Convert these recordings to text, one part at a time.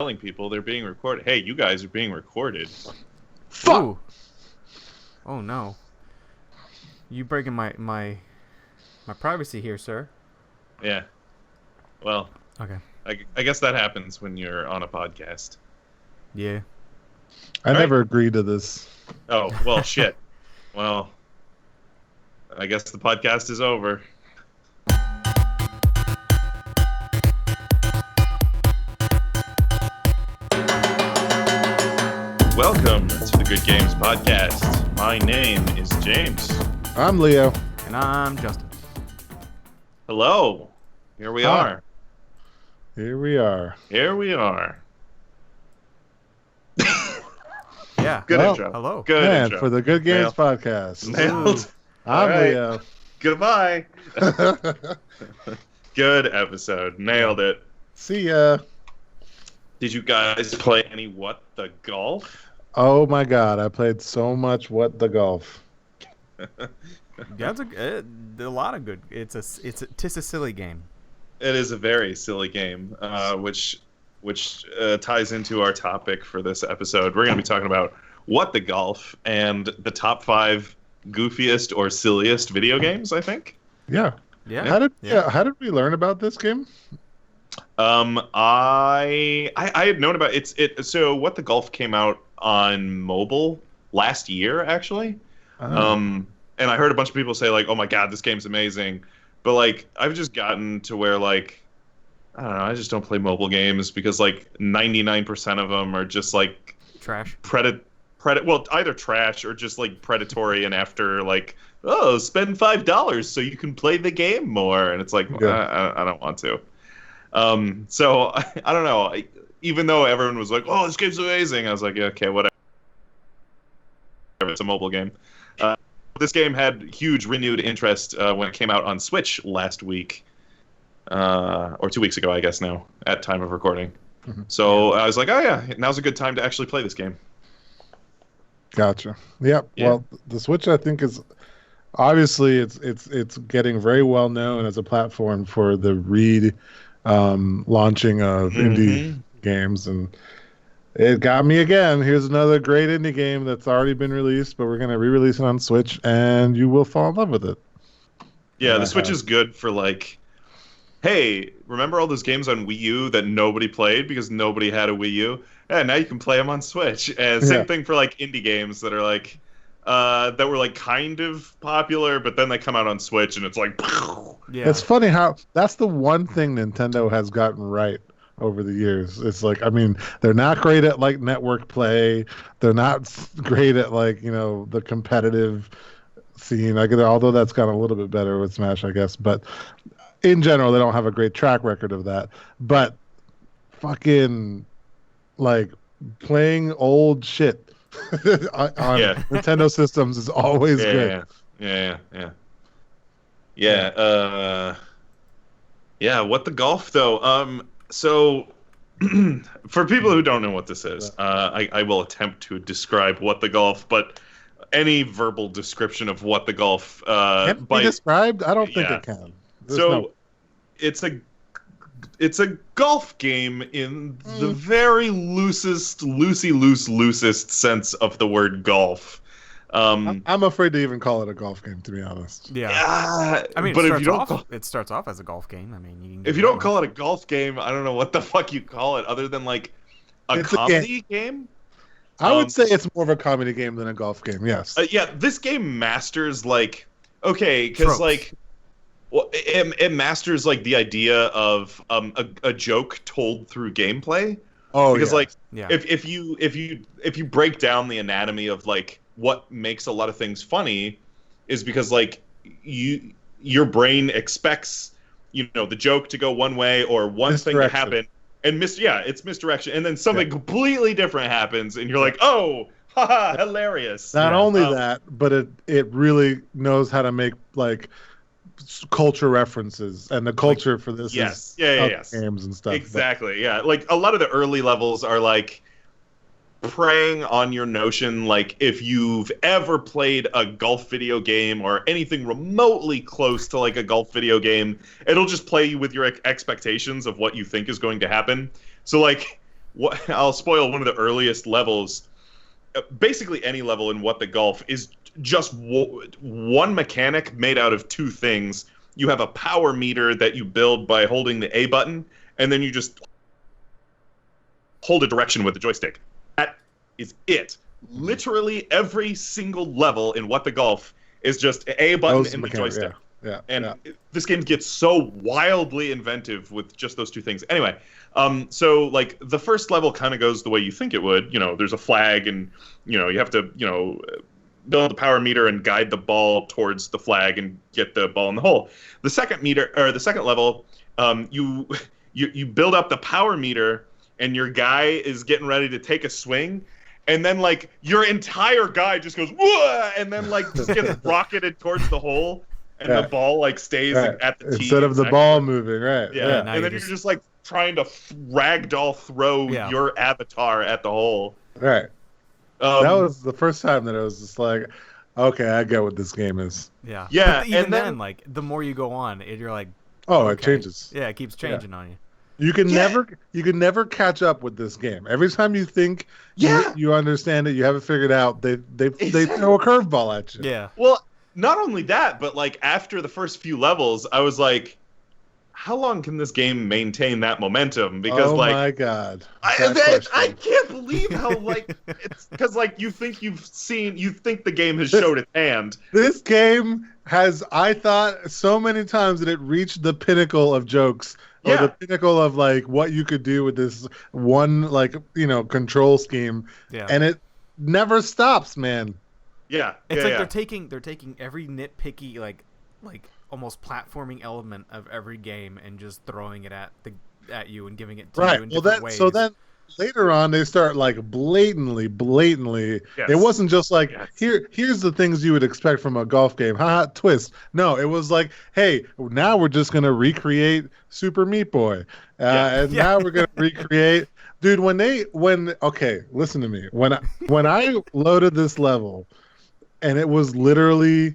telling people they're being recorded. Hey, you guys are being recorded. Fuck! Ooh. Oh no. You breaking my privacy here, sir. Yeah. Well. Okay. I guess that happens when you're on a podcast. Yeah. I never agreed to this. Oh, well, shit. Well, I guess the podcast is over. Welcome to the Good Games Podcast. My name is James. I'm Leo. And I'm Justin. Hello. Here we are. Here we are. Here we are. Yeah. Good Well, intro. Hello. Good Man, intro. for the Good Games Nailed. Podcast. Nailed. I'm All right. Leo. Goodbye. Good episode. Nailed it. See ya. Did you guys play any What the Golf? Oh my god, I played so much What the Golf. That's a lot of good. It's a silly game. It is a very silly game, which ties into our topic for this episode. We're going to be talking about What the Golf and the top 5 goofiest or silliest video games, I think. Yeah. Yeah. How did we learn about this game? I had known about it. So What the Golf came out on mobile last year, actually. Oh. And I heard a bunch of people say like, "Oh my god, this game's amazing," but like I've just gotten to where like I don't know, I just don't play mobile games because like 99% of them are just like Trash. Well, either trash or just like predatory and after like, oh, spend $5 so you can play the game more, and it's like I don't want to. So I don't know. Even though everyone was like, "Oh, this game's amazing," I was like, yeah, "Okay, whatever. It's a mobile game." This game had huge renewed interest when it came out on Switch last week, or 2 weeks ago, I guess now, at time of recording. Mm-hmm. So I was like, "Oh yeah, now's a good time to actually play this game." Gotcha. Yep. Yeah. Well, the Switch I think is obviously it's getting very well known as a platform for the launching of indie games, and it got me again. Here's another great indie game that's already been released, but we're going to re-release it on Switch, and you will fall in love with it. Yeah, the Switch is good for like, hey, remember all those games on Wii U that nobody played because nobody had a Wii U? Yeah, now you can play them on Switch. And same thing for like indie games that are like, that were like kind of popular, but then they come out on Switch and it's like, Yeah. It's funny how that's the one thing Nintendo has gotten right over the years. It's like, I mean, they're not great at like network play. They're not great at like, the competitive scene. Like, although that's gotten a little bit better with Smash, I guess. But in general, they don't have a great track record of that. But fucking like playing old shit on Nintendo systems is always good. Yeah. What the Golf though? So for people who don't know what this is, I will attempt to describe What the Golf, but any verbal description of What the Golf Can it be described? I don't think it can. It's a golf game in the very loosest sense of the word golf. I'm afraid to even call it a golf game, to be honest. Yeah. I mean, but it starts off as a golf game. I mean, if you don't call it a golf game, I don't know what the fuck you call it other than like a comedy game. I would say it's more of a comedy game than a golf game. Yes. This game masters like because like. Well, it masters like the idea of a joke told through gameplay. Oh, because if you break down the anatomy of like what makes a lot of things funny, is because like your brain expects the joke to go one way or one thing to happen and it's misdirection, and then something completely different happens and you're like, oh, haha, hilarious. Not only that, but it really knows how to make like culture references, and the culture for this is games and stuff. Exactly. Yeah, like a lot of the early levels are like preying on your notion, like if you've ever played a golf video game or anything remotely close to like a golf video game, it'll just play you with your expectations of what you think is going to happen. So like I'll spoil one of the earliest levels. Basically, any level in What the Golf is just one mechanic made out of two things. You have a power meter that you build by holding the A button, and then you just hold a direction with the joystick. That is it. Literally every single level in What the Golf is just A button and the joystick. And this game gets so wildly inventive with just those two things. Anyway, so like the first level kind of goes the way you think it would. You know, there's a flag, and you have to build the power meter and guide the ball towards the flag and get the ball in the hole. The second level, you build up the power meter, and your guy is getting ready to take a swing. And then, like, your entire guy just goes, whoa, and then, like, just gets rocketed towards the hole, and the ball, like, stays at the tee. Instead of the ball moving, right. Yeah, and then you're just, like, trying to ragdoll throw your avatar at the hole. Right. That was the first time that I was just like, okay, I get what this game is. Yeah. Yeah, but even then, like, the more you go on, you're like, it changes. Yeah, it keeps changing on you. You can never catch up with this game. Every time you think you understand it, you have it figured out, they throw a curveball at you. Yeah. Well, not only that, but like after the first few levels, I was like, how long can this game maintain that momentum? Because my God. I can't believe how it's because like you think the game has showed its hand. This game has, I thought so many times that it reached the pinnacle of jokes. Or the pinnacle of like what you could do with this one control scheme, and it never stops, man. Yeah, it's like they're taking every nitpicky like almost platforming element of every game and just throwing it at you and giving it to you in different ways. So then later on they start like blatantly. Yes. It wasn't just like here's the things you would expect from a golf game. Twist. No, it was like, hey, now we're just gonna recreate Super Meat Boy, and now we're gonna recreate. Dude, listen to me. When I loaded this level, and it was literally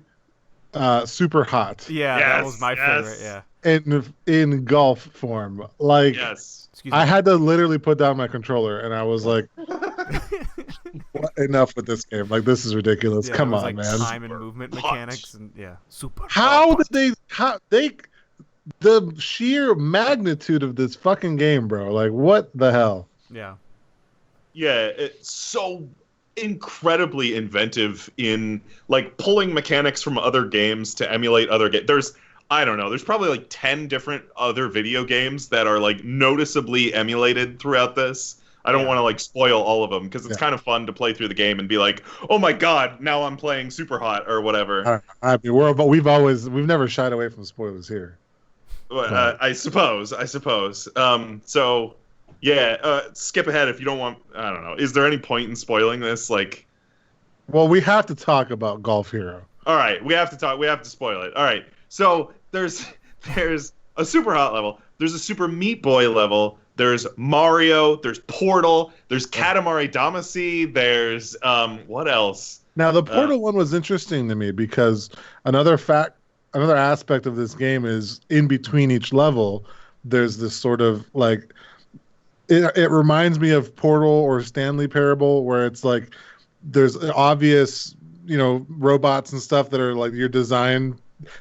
super hot. Yeah, that was my favorite. Yeah. In golf form, like. Yes. I had to literally put down my controller, and I was like, enough with this game. Like, this is ridiculous. Come on, man. Time and movement mechanics, and super. The sheer magnitude of this fucking game, bro. Like, what the hell? Yeah. Yeah, it's so incredibly inventive in, like, pulling mechanics from other games to emulate other games. There's probably like 10 different other video games that are like noticeably emulated throughout this. I don't want to like spoil all of them because it's kind of fun to play through the game and be like, oh my God, now I'm playing Super Hot or whatever. I mean, we've never shied away from spoilers here. I suppose. Skip ahead if you don't want. I don't know. Is there any point in spoiling this? Like, well, we have to talk about Golf Hero. All right, we have to spoil it. All right. So there's a Super Hot level, there's a Super Meat Boy level, there's Mario, there's Portal, there's Katamari Damacy, there's what else? Now the Portal one was interesting to me because another aspect of this game is in between each level, there's this sort of like it reminds me of Portal or Stanley Parable where it's like there's obvious robots and stuff that are like you're designed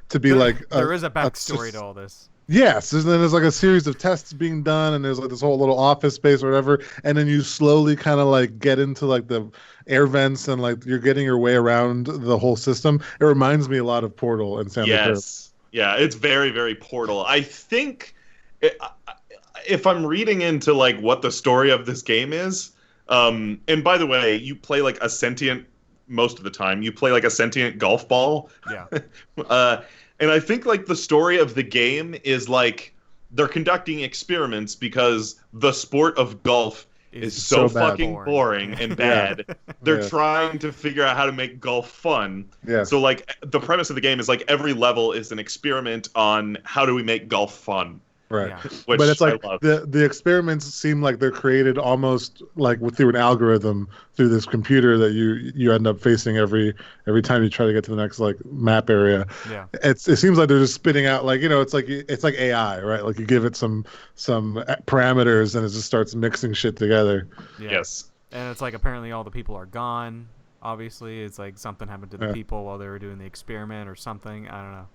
to be there is a backstory to all this. Yes, there's like a series of tests being done, and there's like this whole little office space or whatever, and then you slowly kind of like get into like the air vents and like you're getting your way around the whole system. It reminds me a lot of Portal and Stanley Parable. Yeah, it's very, very Portal. I think if I'm reading into like what the story of this game is, and by the way, you play like a sentient. Most of the time you play like a sentient golf ball. And I think like the story of the game is like they're conducting experiments because the sport of golf is so fucking boring and bad. They're trying to figure out how to make golf fun. So like the premise of the game is like every level is an experiment on how do we make golf fun. Right. Yeah. which But it's like I love. the experiments seem like they're created almost like through an algorithm through this computer that you end up facing every time you try to get to the next like map area. Yeah. It seems like they're just spitting out like, it's like AI, right? Like you give it some parameters and it just starts mixing shit together. Yeah. Yes. And it's like apparently all the people are gone. Obviously, it's like something happened to the people while they were doing the experiment or something. I don't know.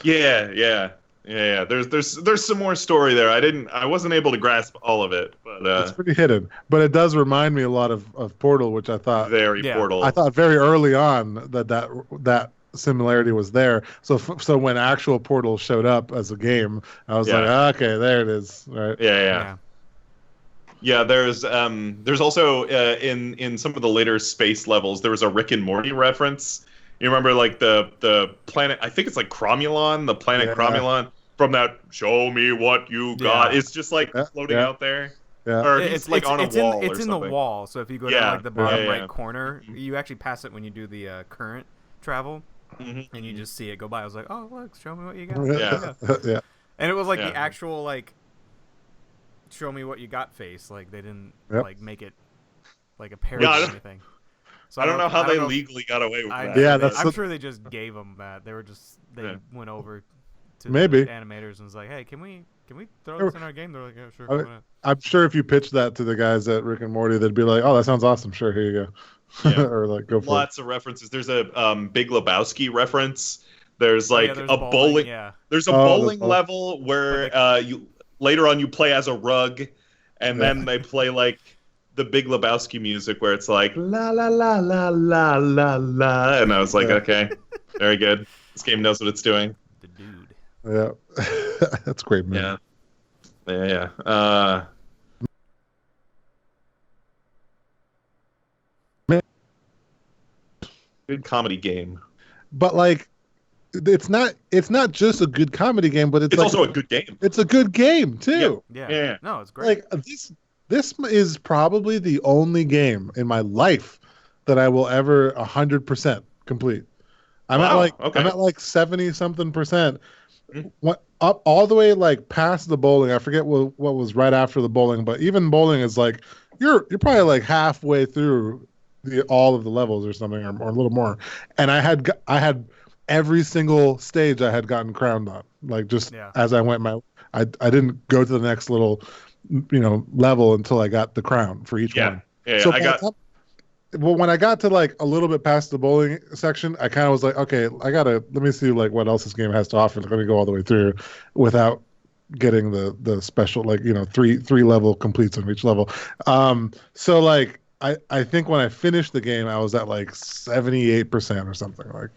Yeah. There's some more story there. I wasn't able to grasp all of it, but It's pretty hidden. But it does remind me a lot of Portal, which I thought Portal. I thought very early on that similarity was there. So when actual Portal showed up as a game, I was like, okay, there it is. Right. Yeah. Yeah, there's also in some of the later space levels there was a Rick and Morty reference. You remember like the planet? I think it's like Cromulon, the planet Cromulon from that "Show Me What You Got." It's just like floating out there. Yeah, or it's like on a wall. It's in the wall. So if you go down like the bottom right corner, you actually pass it when you do the current travel, and you just see it go by. I was like, oh look, show me what you got. Yeah. And it was like the actual like. Show me what you got face. Like they didn't like make it like a parody or anything. So I don't know how they legally got away with that. Yeah, I'm sure they just gave them that. They went over to the animators and was like, hey, can we throw this in our game? They're like, yeah, sure. I'm sure if you pitched that to the guys at Rick and Morty, they'd be like, oh, that sounds awesome. Sure, here you go. Yeah. Or like go for lots of references. There's a Big Lebowski reference. There's like a bowling. There's a bowling level where you later on you play as a rug, and then they play like the Big Lebowski music where it's like la la la la la la la, and I was like, okay, very good. This game knows what it's doing. The dude. Yeah, that's great, man. Yeah. Good comedy game. But like, it's not just a good comedy game, but it's like, also a good game. It's a good game too. Yeah. No, it's great. Like this is probably the only game in my life that I will ever 100% complete. I'm at like 70 something percent. What up all the way like past the bowling. I forget what was right after the bowling, but even bowling is like you're probably like halfway through all of the levels or something, or a little more. And I had every single stage I had gotten crowned on, like just as I went I didn't go to the next little level until I got the crown for each one. So when I got to like a little bit past the bowling section, I kind of was like, okay, let me see like what else this game has to offer. Let me go all the way through without getting the special like three level completes on each level. So like I think when I finished the game, I was at like 78% or something like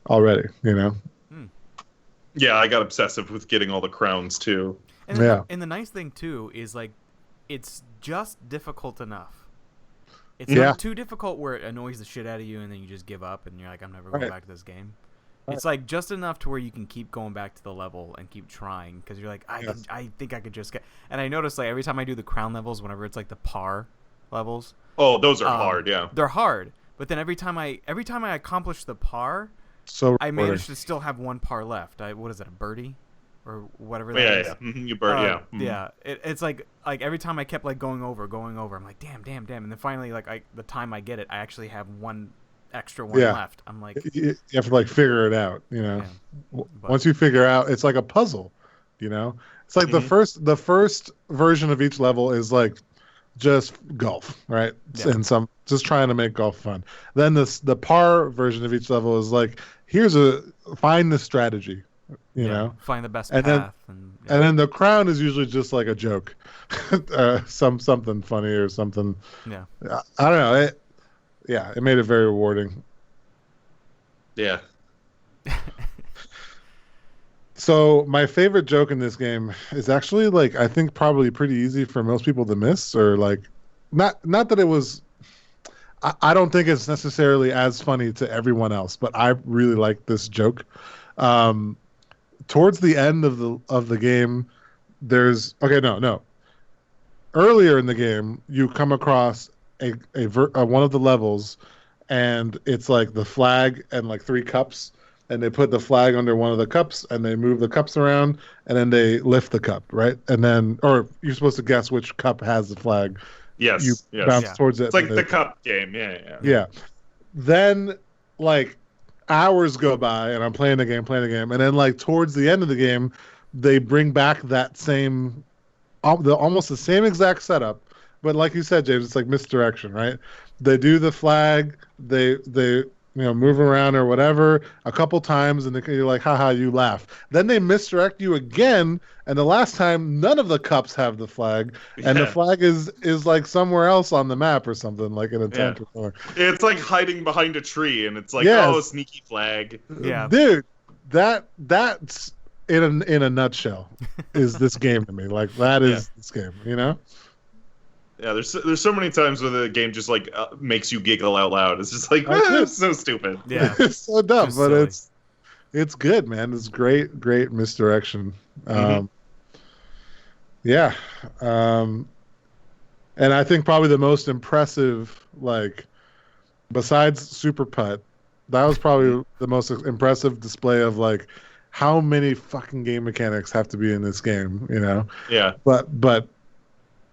already, Yeah, I got obsessive with getting all the crowns too. And the nice thing too is like it's just difficult enough. It's not too difficult where it annoys the shit out of you and then you just give up and you're like, I'm never going back to this game. It's like just enough to where you can keep going back to the level and keep trying because you're like, I think I could just get. And I notice like every time I do the crown levels, whenever it's like the par levels. Oh, those are hard. Yeah, they're hard. But then every time I accomplish the par, I manage to still have one par left. What is it, a birdie? Or whatever that is. Yeah. You bird, Yeah. It's like every time I kept like going over. I'm like, damn. And then finally, like the time I get it, I actually have one extra one left. I'm like, you have to like figure it out, Once you figure out, it's like a puzzle, It's like the first version of each level is like just golf, right? And just trying to make golf fun. Then the par version of each level is like, find the strategy. Find the best path, and then the crown is usually just like a joke, something funny or something. Yeah, I don't know. It made it very rewarding. Yeah. So my favorite joke in this game is actually like I think probably pretty easy for most people to miss, or like not that it was. I don't think it's necessarily as funny to everyone else, but I really like this joke. Towards the end of the game, there's earlier in the game you come across one of the levels, and it's like the flag and like 3 cups, and they put the flag under one of the cups, and they move the cups around, and then they lift the cup, right? And then, or you're supposed to guess which cup has the flag. Yes. You bounce towards it. It's like the cup game. Yeah. Then, like, hours go by, and I'm playing the game, and then, like, towards the end of the game, they bring back that same, almost the same exact setup, but like you said, James, it's like misdirection, right? They do the flag, they move around or whatever a couple times, and you're like, haha, you laugh. Then they misdirect you again, and the last time none of the cups have the flag, and the flag is like somewhere else on the map or something, like in a tent or somewhere. It's like hiding behind a tree, and it's like, oh, sneaky flag. Yeah, dude, that's in a nutshell is this game to me. Like, that is this game, you know? Yeah, there's so many times where the game just like makes you giggle out loud. It's just like, it's so stupid. Yeah, it's so dumb, just but silly. it's good, man. It's great misdirection. Yeah, and I think probably the most impressive, like, besides Super Putt, that was probably the most impressive display of like how many fucking game mechanics have to be in this game, you know? Yeah. But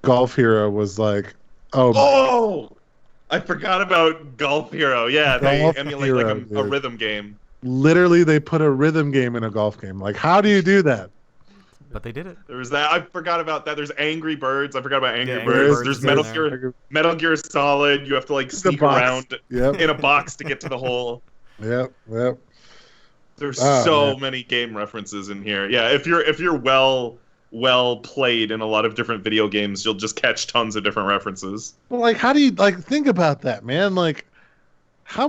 Golf Hero was like, I forgot about Golf Hero. Yeah, they emulate like a rhythm game. Literally, they put a rhythm game in a golf game. Like, how do you do that? But they did it. There was that. I forgot about that. There's Angry Birds. I forgot about Angry Angry Birds. Birds. There's Metal Gear Solid. You have to like sneak around in a box to get to the hole. Yep. There's so many game references in here. Yeah, if you're well played in a lot of different video games, you'll just catch tons of different references. Well, like, how do you like think about that, man? Like, how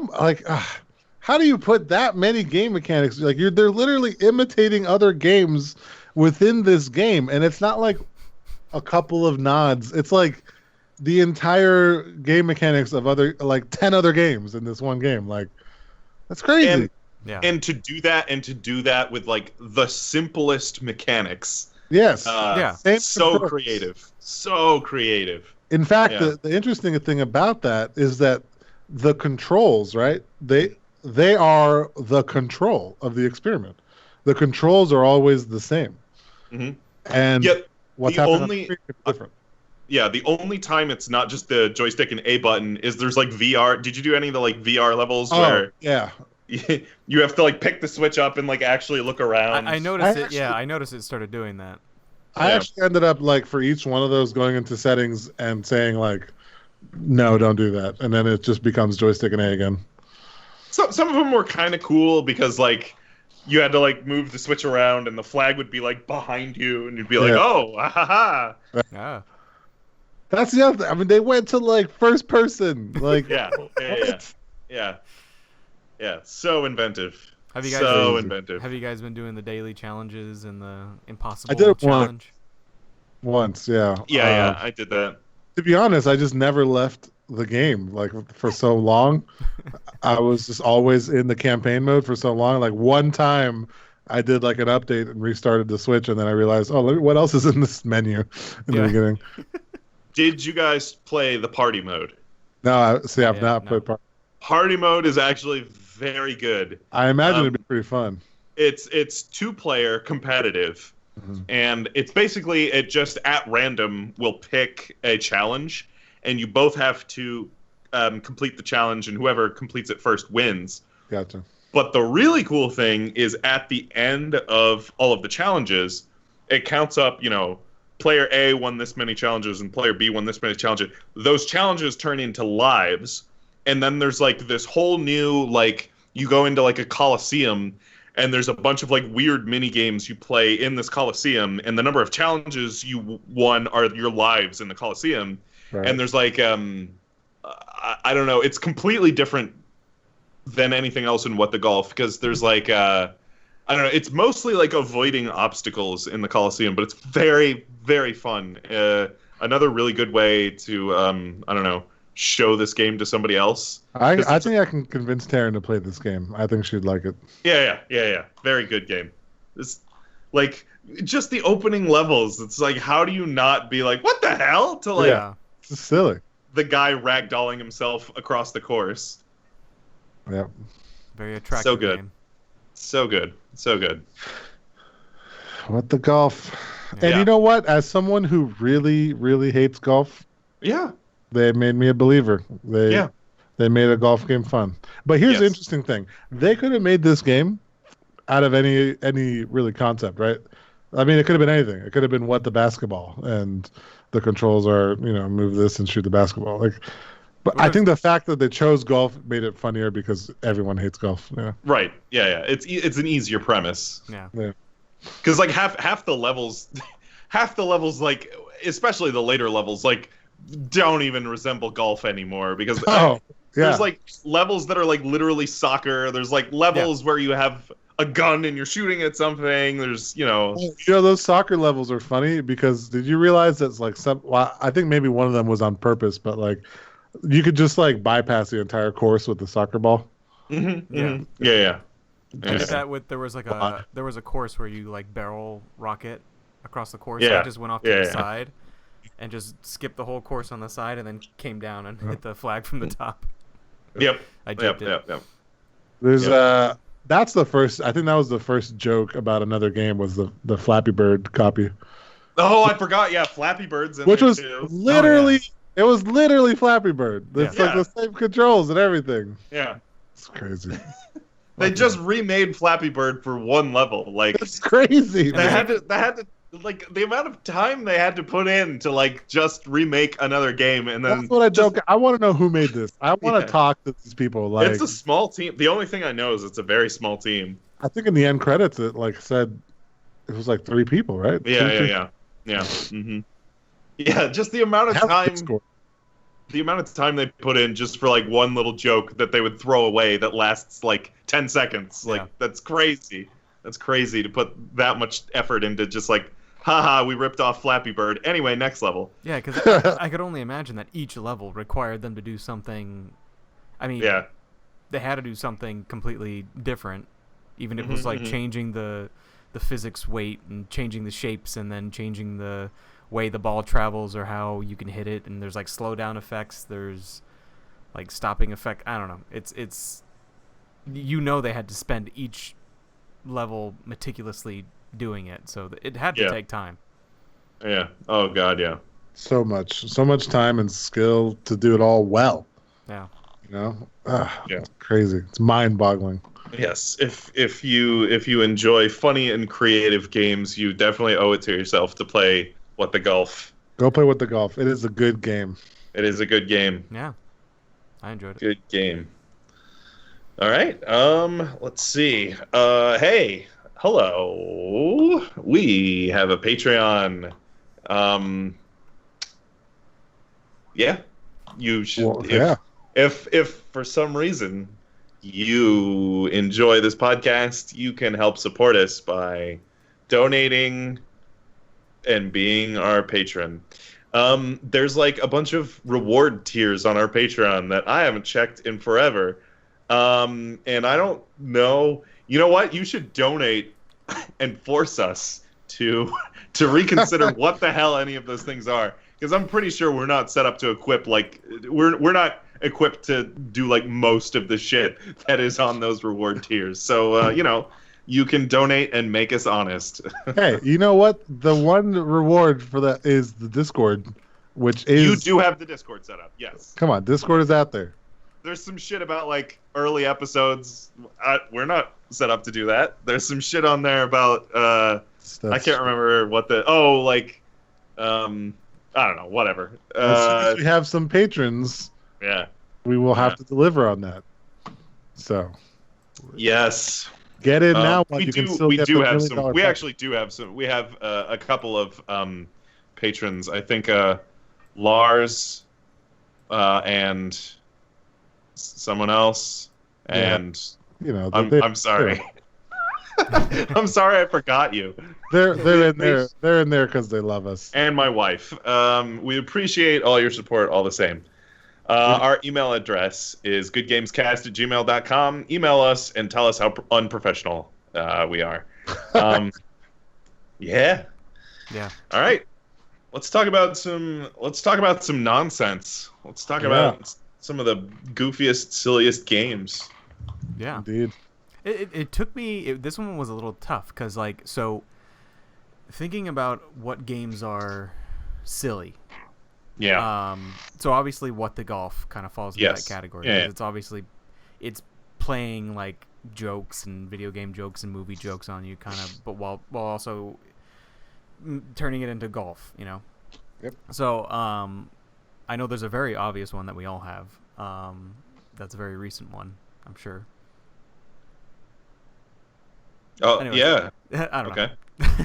do you put that many game mechanics? Like, they're literally imitating other games within this game, and it's not like a couple of nods. It's like the entire game mechanics of other, like, 10 other games in this one game. Like, that's crazy. And to do that with like the simplest mechanics. Yes. So creative. So creative. In fact, the interesting thing about that is that the controls, right? They are the control of the experiment. The controls are always the same. Mm-hmm. And what's happening is different. Yeah, the only time it's not just the joystick and A button is there's like VR. Did you do any of the like VR levels where you have to like pick the switch up and like actually look around? I noticed it. Yeah, I noticed it started doing that. I actually ended up, like, for each one of those going into settings and saying, like, no, don't do that. And then it just becomes joystick and A again. Some of them were kind of cool because, like, you had to, like, move the switch around and the flag would be, like, behind you and you'd be like, oh, ha ha ha. Yeah. That's the other thing. I mean, they went to, like, first person. Like, Yeah, so inventive. Have you guys inventive. Have you guys been doing the daily challenges and the impossible I did it challenge? Once, yeah. Yeah, I did that. To be honest, I just never left the game, like, for so long. I was just always in the campaign mode for so long. Like, one time I did, like, an update and restarted the Switch, and then I realized, what else is in this menu in the beginning? Did you guys play the party mode? No, I've not played party. Party mode is actually very good. I imagine it'd be pretty fun. It's 2-player competitive, and it's basically it just at random will pick a challenge, and you both have to complete the challenge, and whoever completes it first wins. Gotcha. But the really cool thing is at the end of all of the challenges, it counts up, player A won this many challenges and player B won this many challenges. Those challenges turn into lives, and then there's like this whole new, like, you go into like a coliseum and there's a bunch of like weird mini games you play in this coliseum, and the number of challenges you won are your lives in the coliseum. Right. And there's like I don't know, it's completely different than anything else in What the Golf, because there's like I don't know, it's mostly like avoiding obstacles in the coliseum, but it's very, very fun. Another really good way to I don't know, show this game to somebody else. I think I can convince Taryn to play this game. I think she'd like it. Yeah. Very good game. It's like just the opening levels. It's like, how do you not be like, what the hell? To like, it's silly. The guy ragdolling himself across the course. Yep. Very attractive. So good. Game. So good. So good. What the golf? Yeah. And you know what? As someone who really, really hates golf, Yeah. they made me a believer. They made a golf game fun. But here's the interesting thing. They could have made this game out of any really concept, right? I mean, it could have been anything. It could have been what the basketball, and the controls are, move this and shoot the basketball. But I think the fact that they chose golf made it funnier because everyone hates golf. Yeah. Right. Yeah. It's an easier premise. Yeah. Because like half the levels, like especially the later levels, like don't even resemble golf anymore. Because there's like levels that are like literally soccer. There's like levels where you have a gun and you're shooting at something. There's those soccer levels are funny because did you realize that's like I think maybe one of them was on purpose, but like you could just like bypass the entire course with the soccer ball. Mm-hmm. Yeah. I did that with there was a course where you like barrel rocket across the course. So I just went off to the side and just skipped the whole course on the side and then came down and hit the flag from the top. Yep. I did it. Yep. There's that's the first. I think that was the first joke about another game was the Flappy Bird copy. Oh, I forgot. Yeah, Flappy Bird's in which there was too. literally it was literally Flappy Bird. It's like the same controls and everything. Yeah, it's crazy. They just remade Flappy Bird for one level. Like it's crazy. They had to like the amount of time they had to put in to like just remake another game, and then that's what I joke. I want to know who made this. I want to talk to these people. Like it's a small team. The only thing I know is it's a very small team. I think in the end credits it like said it was like 3 people, right? Yeah. Mm-hmm. Yeah, just the amount of time. The amount of time they put in just for like one little joke that they would throw away that lasts like 10 seconds. Like that's crazy. That's crazy to put that much effort into just like, haha, we ripped off Flappy Bird. Anyway, next level. Yeah, because I could only imagine that each level required them to do something. I mean, they had to do something completely different, even if it was like changing the physics weight and changing the shapes and then changing the way the ball travels or how you can hit it, and there's like slowdown effects, there's like stopping effect. I don't know. It's they had to spend each level meticulously doing it, so it had to take time. Yeah. Oh god, yeah. So much time and skill to do it all well. Yeah. It's crazy. It's mind-boggling. Yes, if you enjoy funny and creative games, you definitely owe it to yourself to play What the Golf. Go play What the Golf. It is a good game. It is a good game. Yeah, I enjoyed it. Good game. All right. Let's see. Hey, hello. We have a Patreon. Yeah, you should. Well, if for some reason you enjoy this podcast, you can help support us by donating and being our patron. There's like a bunch of reward tiers on our Patreon that I haven't checked in forever. And I don't know. You know what? You should donate and force us to reconsider what the hell any of those things are. Because I'm pretty sure we're not set up to equip we're not equipped to do like most of the shit that is on those reward tiers. So you can donate and make us honest. Hey, you know what? The one reward for that is the Discord, which is you do have the Discord set up. Yes. Come on, Discord is out there. There's some shit about like early episodes. We're not set up to do that. There's some shit on there about I can't remember what I don't know, whatever. As soon as we have some patrons, we will have to deliver on that. So, yes, get in now. We actually do have some. We have a couple of patrons. I think Lars and someone else. And I'm sorry. I'm sorry I forgot you. They're in there. They're in there because they love us. And my wife. We appreciate all your support all the same. Our email address is goodgamescast@gmail.com. Email us and tell us how unprofessional we are. Yeah. All right. Let's talk about some nonsense. Let's talk about some of the goofiest, silliest games. Yeah. Indeed. It took me. This one was a little tough because, like, so thinking about what games are silly. Yeah. So obviously, What the Golf kind of falls into that category. Yeah. It's obviously, it's playing like jokes and video game jokes and movie jokes on you, kind of, but while also turning it into golf, you know. Yep. So I know there's a very obvious one that we all have. That's a very recent one, I'm sure. Oh, Anyways, yeah. I don't know.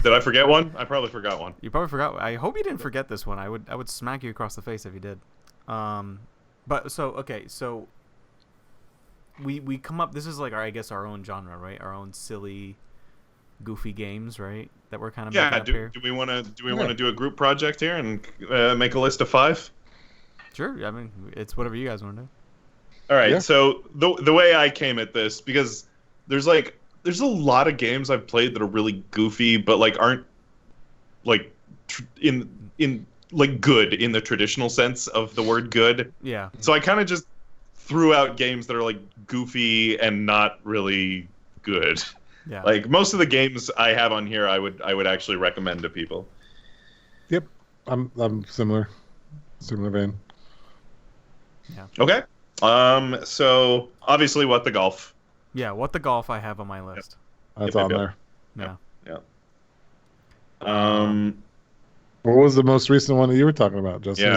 Did I forget one? I probably forgot one. You probably forgot. I hope you didn't forget this one. I would smack you across the face if you did. But so we come up. This is like our own genre, right? Our own silly, goofy games, right? That we're kind of making up here. Do we want to do a group project here and make a list of 5? Sure. I mean, it's whatever you guys want to do. All right. Yeah. So the way I came at this, because there's a lot of games I've played that are really goofy, but like aren't like in like good in the traditional sense of the word good. Yeah. So I kind of just threw out games that are like goofy and not really good. Yeah. Like most of the games I have on here, I would actually recommend to people. Yep, I'm similar vein. Yeah. Okay. So obviously, What the Golf. Yeah, What the Golf I have on my list. That's on there. Yeah. What was the most recent one that you were talking about, Justin?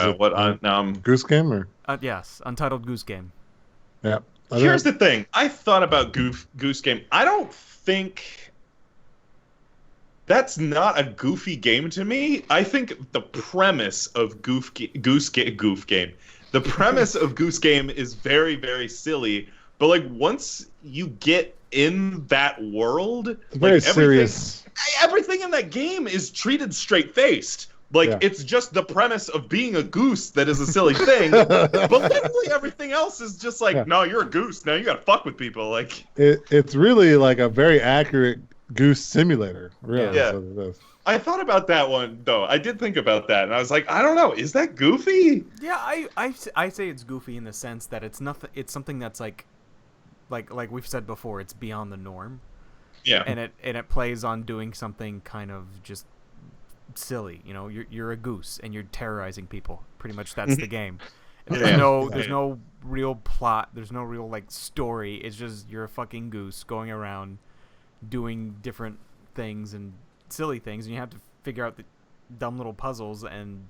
Yeah, Goose Game or? Yes, Untitled Goose Game. Yeah. Here's the thing. I thought about Goose Game. I don't think that's not a goofy game to me. I think the premise of Goof Game, the premise of Goose Game is very, very silly. But like once you get in that world, it's very serious. Everything in that game is treated straight-faced. Like it's just the premise of being a goose that is a silly thing. But literally everything else is just like, no, you're a goose. Now you gotta fuck with people. Like it's really like a very accurate goose simulator. Really. Yeah. I thought about that one though. I did think about that, and I was like, I don't know, is that goofy? Yeah, I say it's goofy in the sense that it's nothing. It's something that's like we've said before, it's beyond the norm. Yeah. And it plays on doing something kind of just silly. You know, you're a goose and you're terrorizing people. Pretty much that's the game. There's no real plot. There's no real like story. It's just you're a fucking goose going around doing different things and silly things, and you have to figure out the dumb little puzzles, and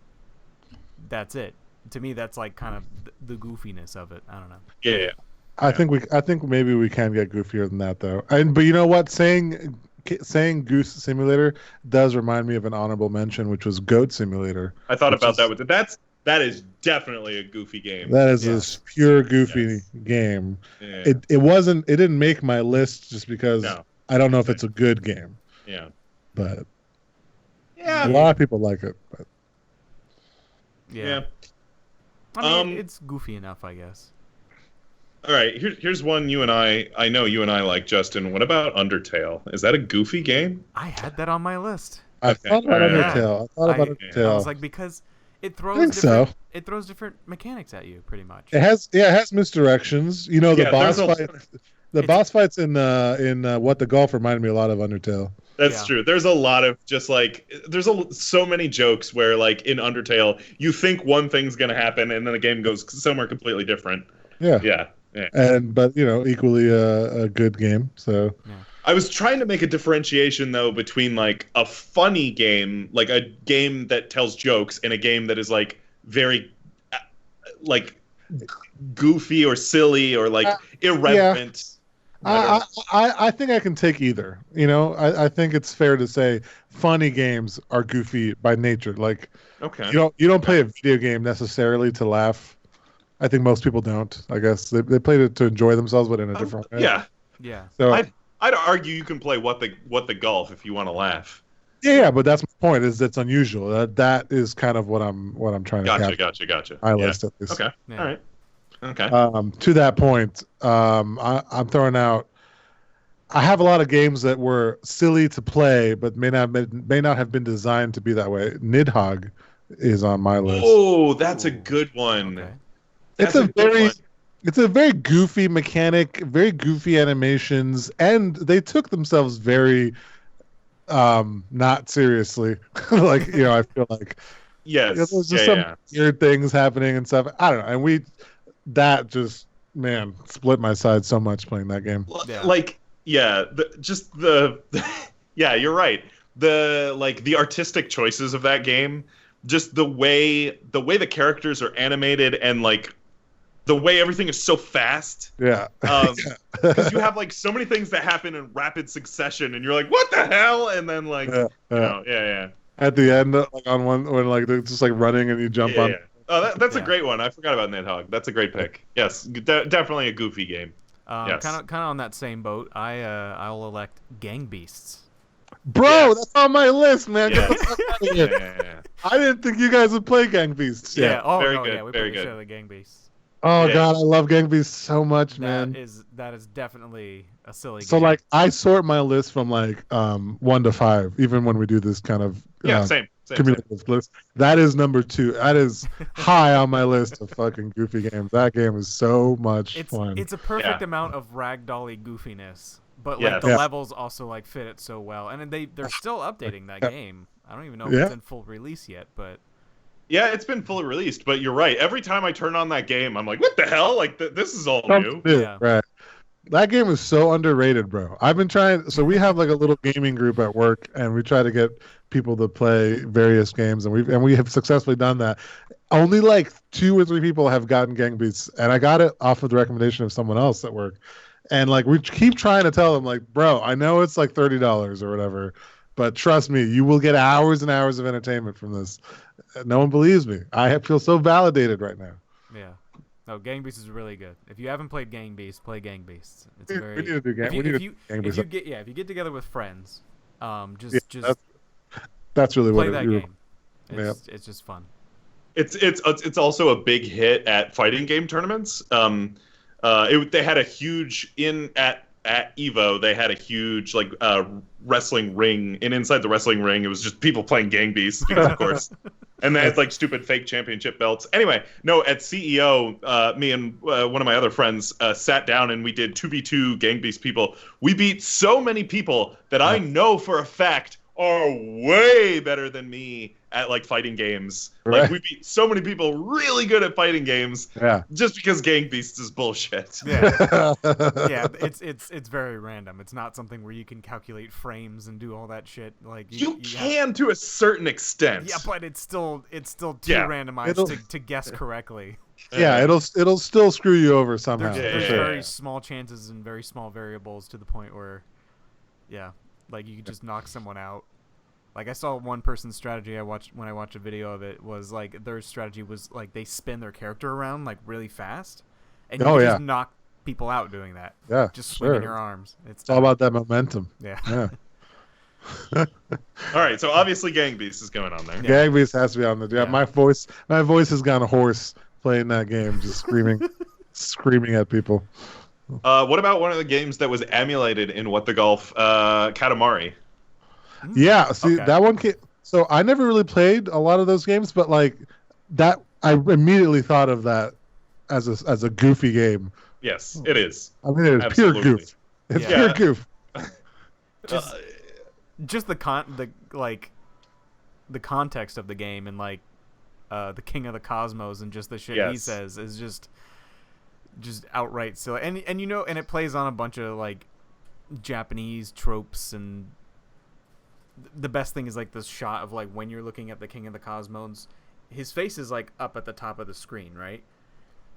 that's it. To me, that's like kind of the goofiness of it. I don't know. Yeah. I think maybe we can get goofier than that though. But you know what? Saying Goose Simulator does remind me of an honorable mention, which was Goat Simulator. I thought about that with it. That is definitely a goofy game. That is a pure goofy game. Yeah. It didn't make my list just because I don't know if it's a good game. Yeah. But a lot of people like it. But yeah. I mean, it's goofy enough, I guess. All right, here's one I know you and I like, Justin. What about Undertale? Is that a goofy game? I had that on my list. I thought about Undertale. I was like, because it throws different mechanics at you, pretty much. It has misdirections. You know, the boss fights in What the Golf reminded me a lot of Undertale. That's true. There's a lot of just like so many jokes where like in Undertale you think one thing's gonna happen and then the game goes somewhere completely different. Yeah. But equally a good game. So I was trying to make a differentiation though between like a funny game, like a game that tells jokes, and a game that is like very like goofy or silly or like irreverent. I think I can take either. I think it's fair to say funny games are goofy by nature. Like, you don't play a video game necessarily to laugh. I think most people don't. I guess they play it to enjoy themselves, but in a different way. Yeah. So I'd argue you can play What the Golf if you want to laugh. Yeah, but that's my point. Is it's unusual. That is kind of what I'm trying to capture. Gotcha. My list at least. Okay. All right. Okay. To that point, I'm throwing out. I have a lot of games that were silly to play, but may not have been designed to be that way. Nidhogg is on my list. Oh, that's a good one. Okay. It's a very It's a very goofy mechanic, very goofy animations, and they took themselves very not seriously. Like, I feel like Yes. there's Yeah. just some Yeah. weird things happening and stuff. I don't know. And that just, man, split my side so much playing that game. Yeah. Like, yeah, yeah, you're right. The artistic choices of that game, just the way the characters are animated, and like the way everything is so fast. Yeah. Because you have like so many things that happen in rapid succession, and you're like, what the hell? And then like, yeah. At the end, like on one when like they're just like running and you jump on. Yeah. Oh, that's a great one. I forgot about Nidhogg. That's a great pick. Yes, definitely a goofy game. Yes. Kind of on that same boat. I'll elect Gang Beasts. Bro, that's on my list, man. Yeah. Get the fuck out of here. Yeah. I didn't think you guys would play Gang Beasts. Yeah. Oh, Very no, good, yeah. We very played the good. shit out of the Gang Beasts. Oh Yeah. God, I love Gang Beasts so much, man. That is definitely a silly So game. like, I sort my list from like 1 to 5, even when we do this kind of Same. cumulative list. That is number 2. That is high on my list of fucking goofy games. That game is so much fun. It's a perfect amount of ragdolly goofiness, but like the levels also like fit it so well. And they're still updating that game. I don't even know if it's in full release yet, but Yeah, it's been fully released, but you're right. Every time I turn on that game, I'm like, what the hell? Like, this is all new. Yeah. Right. That game is so underrated, bro. I've been trying. So we have like a little gaming group at work, and we try to get people to play various games, and we have successfully done that. Only like 2 or 3 people have gotten Gang Beasts, and I got it off of the recommendation of someone else at work. And like we keep trying to tell them, like, bro, I know it's like $30 or whatever, but trust me, you will get hours and hours of entertainment from this. No one believes me. I feel so validated right now. yeah. No, Gang Beasts is really good. If you haven't played Gang Beasts, play Gang Beasts. It's We need to do Gang Beasts. If you get together with friends, that's really play what that game. It's just fun. It's also a big hit at fighting game tournaments. They had a huge at Evo. They had a huge like wrestling ring, and inside the wrestling ring, it was just people playing Gang Beasts, because of course. And they had like stupid fake championship belts. Anyway, no, at CEO, me and one of my other friends sat down and we did 2v2 Gang Beast people. We beat so many people that I know for a fact are way better than me at like fighting games. Right. Like we beat so many people really good at fighting games. Yeah. Just because Gang Beasts is bullshit. Yeah. Yeah, it's very random. It's not something where you can calculate frames and do all that shit. Like you can to a certain extent. Yeah, but it's still too randomized to guess correctly. Yeah, it'll still screw you over somehow. There's very small chances and very small variables to the point where, like you could just knock someone out. Like I saw one person's strategy when I watched a video of it was like their strategy was like they spin their character around like really fast, and you can just knock people out doing that. Yeah, just swinging your arms. It's all about that momentum. Yeah. All right, so obviously Gang Beasts is going on there. Gang Beasts has to be on there. Yeah, my voice has gone hoarse playing that game, just screaming at people. What about one of the games that was emulated in What the Golf, Katamari? Yeah, see that one. So I never really played a lot of those games, but like that, I immediately thought of that as a goofy game. Yes, it is. I mean, it's pure goof. It's pure goof. Just the context of the game and like the King of the Cosmos and just the shit he says is just outright silly. And and it plays on a bunch of like Japanese tropes, and the best thing is like this shot of like when you're looking at the King of the Cosmos, his face is like up at the top of the screen, right?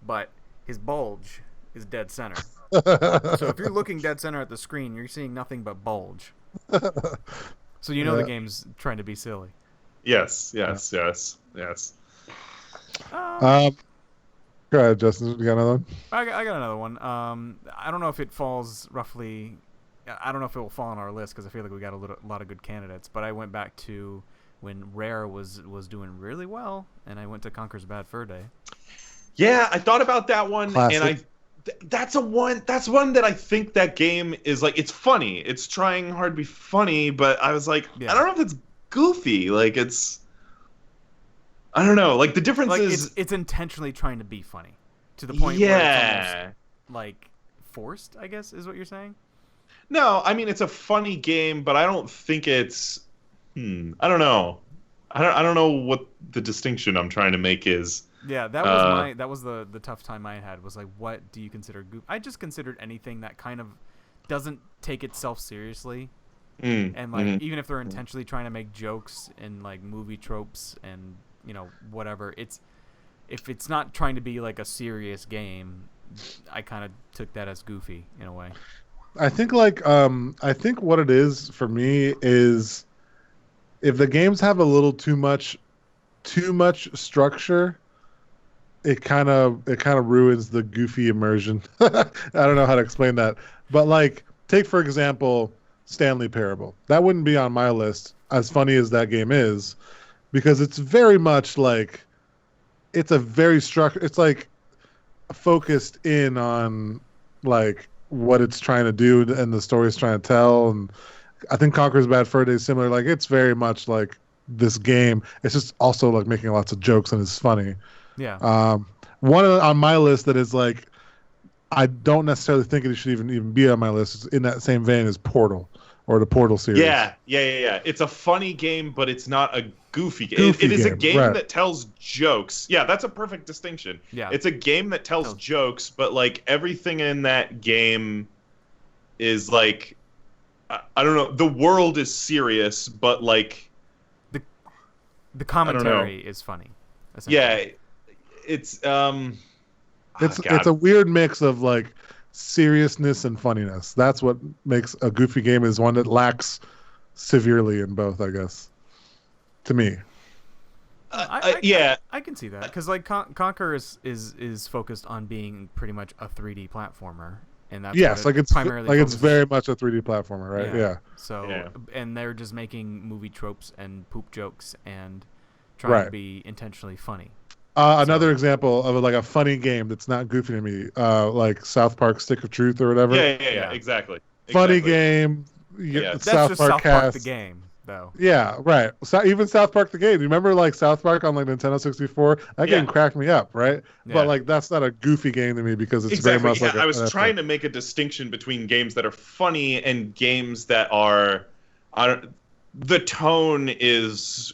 But his bulge is dead center. So if you're looking dead center at the screen, you're seeing nothing but bulge. So the game's trying to be silly. Yes. Go ahead, Justin. You got another one? I got another one. I don't know if it falls roughly. I don't know if it will fall on our list because I feel like we got a lot of good candidates. But I went back to when Rare was doing really well, and I went to Conker's Bad Fur Day. Yeah, I thought about that one, Classic. and that's one that I think that game is like, it's funny. It's trying hard to be funny, but I was like, I don't know if it's goofy. Like I don't know. Like the difference is it's intentionally trying to be funny to the point where it's Yeah. almost like forced, I guess, is what you're saying? No, I mean it's a funny game, but I don't think it's. I don't know. I don't know what the distinction I'm trying to make is. Yeah, that was the tough time I had, was like, what do you consider goof? I just considered anything that kind of doesn't take itself seriously, and like even if they're intentionally trying to make jokes and like movie tropes and whatever, if it's not trying to be like a serious game, I kind of took that as goofy in a way. I think I think what it is for me is if the games have a little too much structure, it kind of ruins the goofy immersion. I don't know how to explain that, but like take for example Stanley Parable. That wouldn't be on my list, as funny as that game is, because it's very much like it's a very it's like focused in on like what it's trying to do and the story it's trying to tell. And I think Conker's Bad Fur Day is similar. Like it's very much like this game. It's just also like making lots of jokes and it's funny. Yeah. One on my list that is like I don't necessarily think it should even be on my list in that same vein is Portal, or the Portal series. Yeah. It's a funny game, but it's not a goofy game. It is a game that tells jokes. Yeah, that's a perfect distinction. Yeah. It's a game that tells jokes, but like everything in that game is like, I don't know, the world is serious, but like the commentary is funny. Yeah, it's it's a weird mix of like seriousness and funniness. That's what makes a goofy game, is one that lacks severely in both, I guess. To me. Yeah, I can see that, because like Conker is focused on being pretty much a 3D platformer, and that's it's primarily it's very much a 3D platformer, right? Yeah. So and they're just making movie tropes and poop jokes and trying to be intentionally funny. Another example of like a funny game that's not goofy to me, like South Park Stick of Truth or whatever. Yeah, exactly. Funny game. That's just South Park the game, though. Yeah, right. So even South Park the game. You remember like South Park on like Nintendo 64? That game cracked me up, right? Yeah. But like that's not a goofy game to me because it's very much like I was trying to make a distinction between games that are funny and games that are the tone is.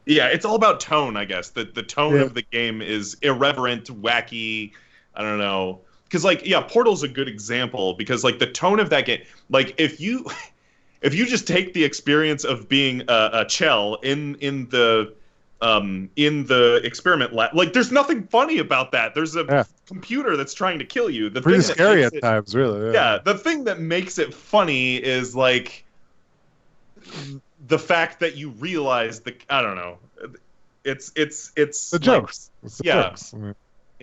Yeah, it's all about tone, I guess. The tone of the game is irreverent, wacky. I don't know, because like Portal's a good example, because like the tone of that game, like if you just take the experience of being a Chell in the experiment lab, like there's nothing funny about that. There's a computer that's trying to kill you. Pretty scary at times, really. Yeah, the thing that makes it funny is like the fact that you realize I don't know, it's the jokes. It's the jokes.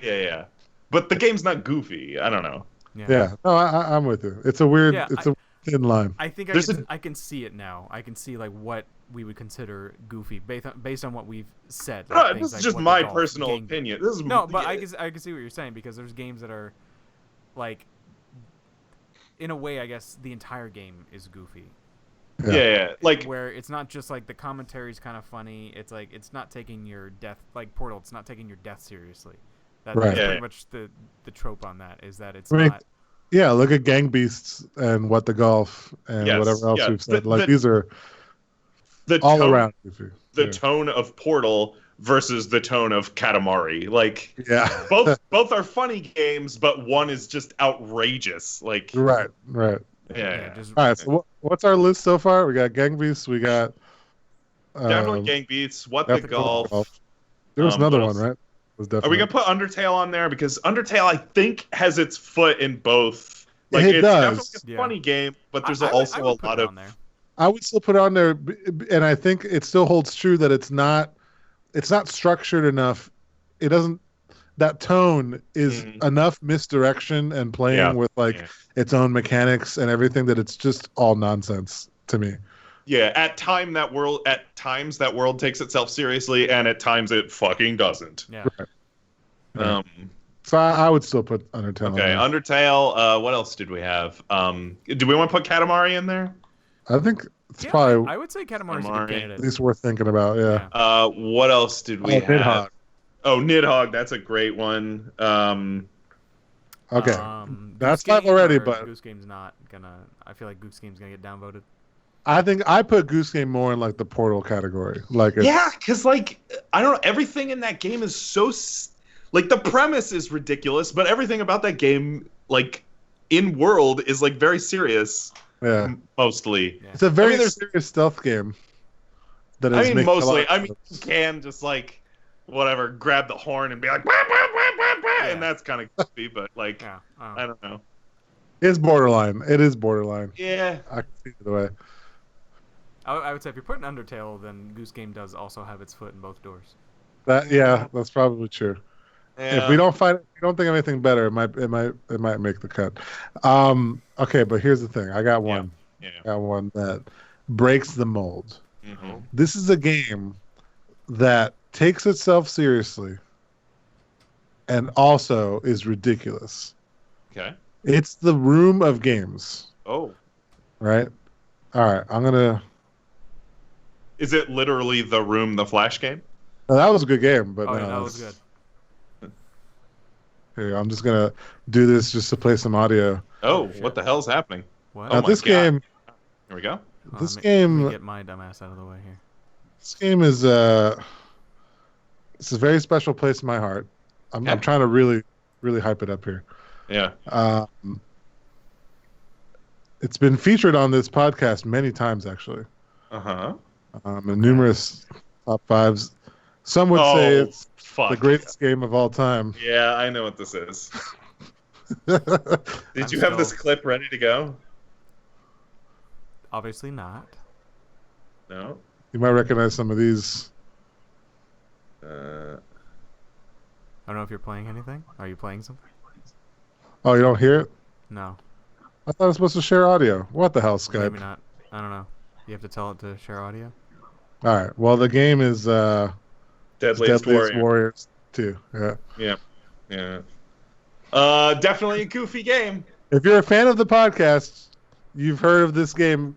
Yeah. But the game's not goofy. I don't know. Yeah. No, I'm with you. It's a weird. It's a thin line. I think I can see it now. I can see like what we would consider goofy based on what we've said. Like, this is just my personal opinion. This is but I can see what you're saying, because there's games that are like, in a way, I guess the entire game is goofy. Yeah, like where it's not just like the commentary's kind of funny. It's like it's not taking your death, like Portal. It's not taking your death seriously. That's pretty much the trope on that, is that it's not. Yeah, look at Gang Beasts and What the Golf and whatever else we've said. These are all around goofy. The tone of Portal versus the tone of Katamari. Like both are funny games, but one is just outrageous. Like right. Yeah. All right. So what's our list so far? We got Gang Beasts. We got definitely Gang Beasts. What the Golf. There was another one, right? Are we gonna put Undertale on there, because Undertale I think has its foot in both? Like it does. Definitely a funny game, but there's also a lot of. I would still put it on there, and I think it still holds true that it's not structured enough. It doesn't. That tone is enough misdirection and playing with its own mechanics and everything that it's just all nonsense to me. Yeah, at times that world takes itself seriously, and at times it fucking doesn't. Yeah. Right. So I would still put Undertale. Okay, Undertale. What else did we have? Do we want to put Katamari in there? I think it's probably. I would say Katamari's a good candidate. At least worth thinking about. Yeah. What else did we have? Nidhogg. Oh, Nidhogg. That's a great one. Okay, that's Goose 5 Game already, or but Goose Game's not gonna. I feel like Goose Game's gonna get downvoted. I think I put Goose Game more in like the Portal category. Like, Yeah, because like I don't know, everything in that game is so like the premise is ridiculous, but everything about that game, like in world, is like very serious. Yeah, mostly. Yeah. It's a very serious stealth game. That is mostly. You can just like whatever, grab the horn and be like, wah, wah, wah, wah, wah, and that's kind of goofy, but like I don't know. It's borderline. It is borderline. Yeah, I can see the way. I would say if you're putting Undertale, then Goose Game does also have its foot in both doors. That's probably true. Yeah. If we don't think of anything better, it might make the cut. Okay, but here's the thing. I got one. Yeah. I got one that breaks the mold. Mm-hmm. This is a game that takes itself seriously and also is ridiculous. Okay. It's the Room of Games. Oh. Right? All right, I'm going to... Is it literally The Room, the Flash game? No, that was a good game, but that was good. Here, I'm just going to do this just to play some audio. Oh, what the hell's happening? What? Now, this game... Here we go. This game... Let me get my dumbass out of the way here. This game is it's a very special place in my heart. I'm trying to really, really hype it up here. Yeah. It's been featured on this podcast many times, actually. Uh-huh. In numerous top fives. Some would say it's the greatest game of all time. Yeah, I know what this is. Did you have this clip ready to go? Obviously not. No. You might recognize some of these. I don't know if you're playing anything. Are you playing something? Oh, you don't hear it? No. I thought I was supposed to share audio. What the hell, Skype? Maybe not. I don't know. You have to tell it to share audio? All right. Well, the game is Deadliest Warriors 2. Yeah. Definitely a goofy game. If you're a fan of the podcast, you've heard of this game.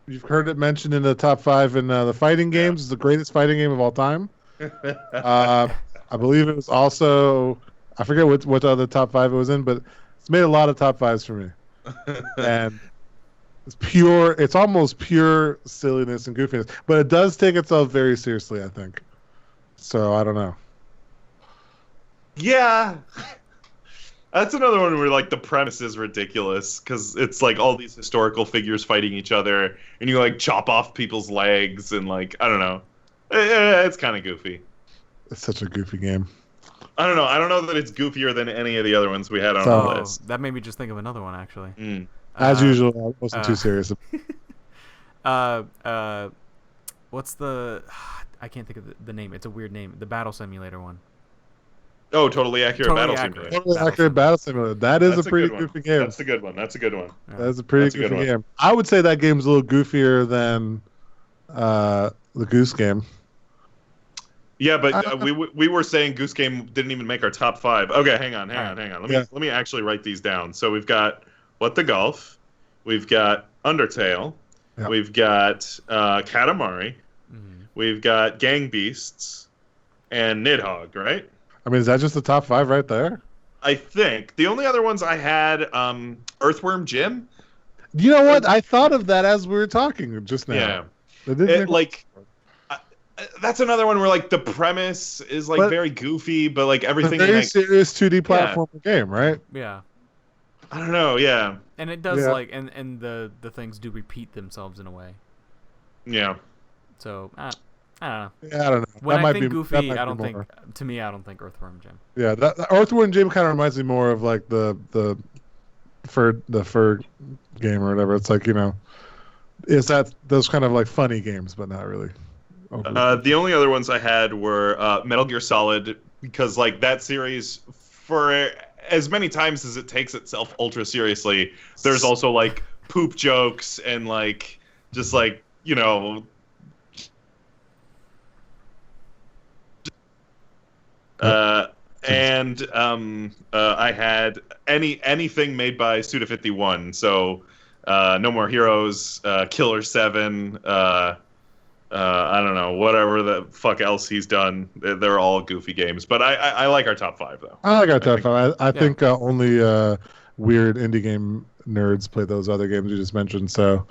You've heard it mentioned in the top 5 in the fighting games. It's the greatest fighting game of all time. I believe it was also, I forget what other top 5 it was in, but it's made a lot of top 5s for me. And it's almost pure silliness and goofiness, but it does take itself very seriously, I think. So I don't know. Yeah. That's another one where like the premise is ridiculous because it's like all these historical figures fighting each other, and you like chop off people's legs, and like I don't know, it's kind of goofy. It's such a goofy game. I don't know. I don't know that it's goofier than any of the other ones we had on our list. That made me just think of another one actually. As usual, I wasn't too serious. What's the? I can't think of the name. It's a weird name. The Battle Simulator one. Oh, Totally Accurate Battle Simulator. Totally Accurate Battle Simulator. That's a pretty goofy game. That's a good one. Yeah. That's a pretty goofy game. I would say that game's a little goofier than the Goose Game. Yeah, but we were saying Goose Game didn't even make our top 5. Okay, hang on. Let me actually write these down. So we've got What the Golf, we've got Undertale, we've got Katamari, we've got Gang Beasts, and Nidhogg, right? I mean, is that just the top 5 right there? I think. The only other ones I had, Earthworm Jim. You know what? I thought of that as we were talking just now. Yeah. That's another one where like the premise is like very goofy, but like everything. Very serious 2D platformer game, right? Yeah. I don't know. Yeah. And it does like, and the things do repeat themselves in a way. Yeah. So I don't know. Yeah, I don't know. When I think goofy, I don't think. To me, I don't think Earthworm Jim. Yeah, that Earthworm Jim kind of reminds me more of like the fur game or whatever. It's like is that those kind of like funny games, but not really. The only other ones I had were Metal Gear Solid, because like that series, for as many times as it takes itself ultra seriously, there's also like poop jokes and like just like I had anything made by Suda51, so No More Heroes, Killer 7, I don't know, whatever the fuck else he's done. They're all goofy games, but I like our top 5 though. I like our top think- 5. I think only weird indie game nerds play those other games you just mentioned. So,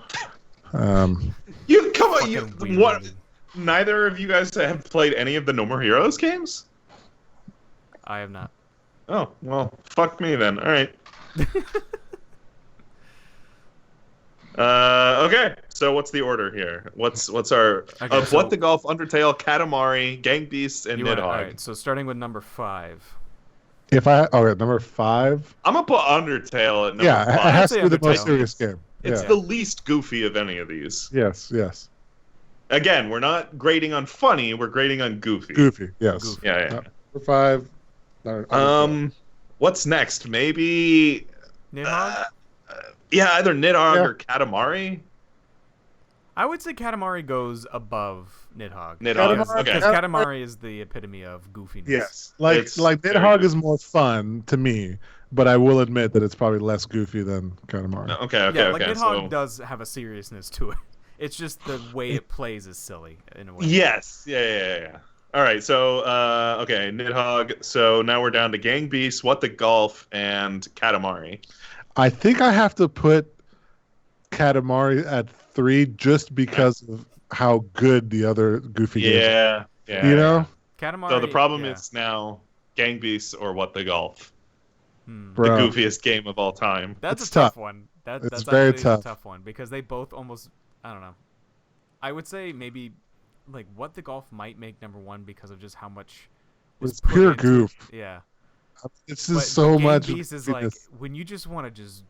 You come on, you Fucking what? weird. Neither of you guys have played any of the No More Heroes games? I have not. Oh, well, fuck me then. All right. Okay. So what's the order here? What's our Okay, of so- What the Golf, Undertale, Katamari, Gang Beasts, and You wanna- Nidhogg? all right, so starting with number 5. number 5. I'm gonna put Undertale at number Yeah, 5. it has say to be the most Undertale. serious game. It's Yeah. the least goofy of any of these. Yes. Again, we're not grading on funny. We're grading on goofy. Goofy. Yes. Goofy. Yeah. Number 5. What's next? Maybe. Nidhogg? Yeah, either Nidhogg Yeah. or Katamari. I would say Katamari goes above Nidhogg. Nidhogg. Katamari- Okay. Because Katamari is the epitome of goofiness. Yes. Like It's very Nidhogg good. is more fun to me, but I will admit that it's probably less goofy than Katamari. Okay. Yeah, like Nidhogg So does have a seriousness to it. It's just the way it plays is silly in a way. yes. Yeah. All right. So okay, Nidhogg. So now we're down to Gang Beasts, What the Golf, and Katamari. I think I have to put Katamari at 3 just because of how good the other goofy games Yeah. are. You know? Katamari. So the problem yeah. is now Gang Beasts or What the Golf, Bro. the goofiest game of all time. That's It's a tough tough. one. It's That's very actually tough. a tough one because they both almost. I don't know. I would say maybe like What the Golf might make number 1 because of just how much. Was It's put pure into- goof. Yeah. It's But just so Gang much. Beasts is like goofiness. when you just want to just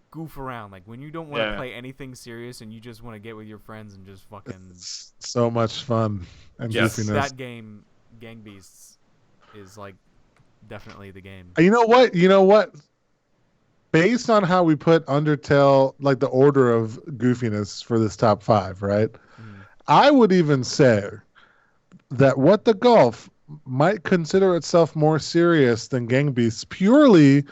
goof around, like when you don't want to Yeah. play anything serious and you just want to get with your friends and just fucking. It's so much fun and Yes. goofiness. That game, Gang Beasts, is like definitely the game. You know what? Based on how we put Undertale, like the order of goofiness for this top 5, right? Mhm. I would even say that What the Golf might consider itself more serious than Gang Beasts purely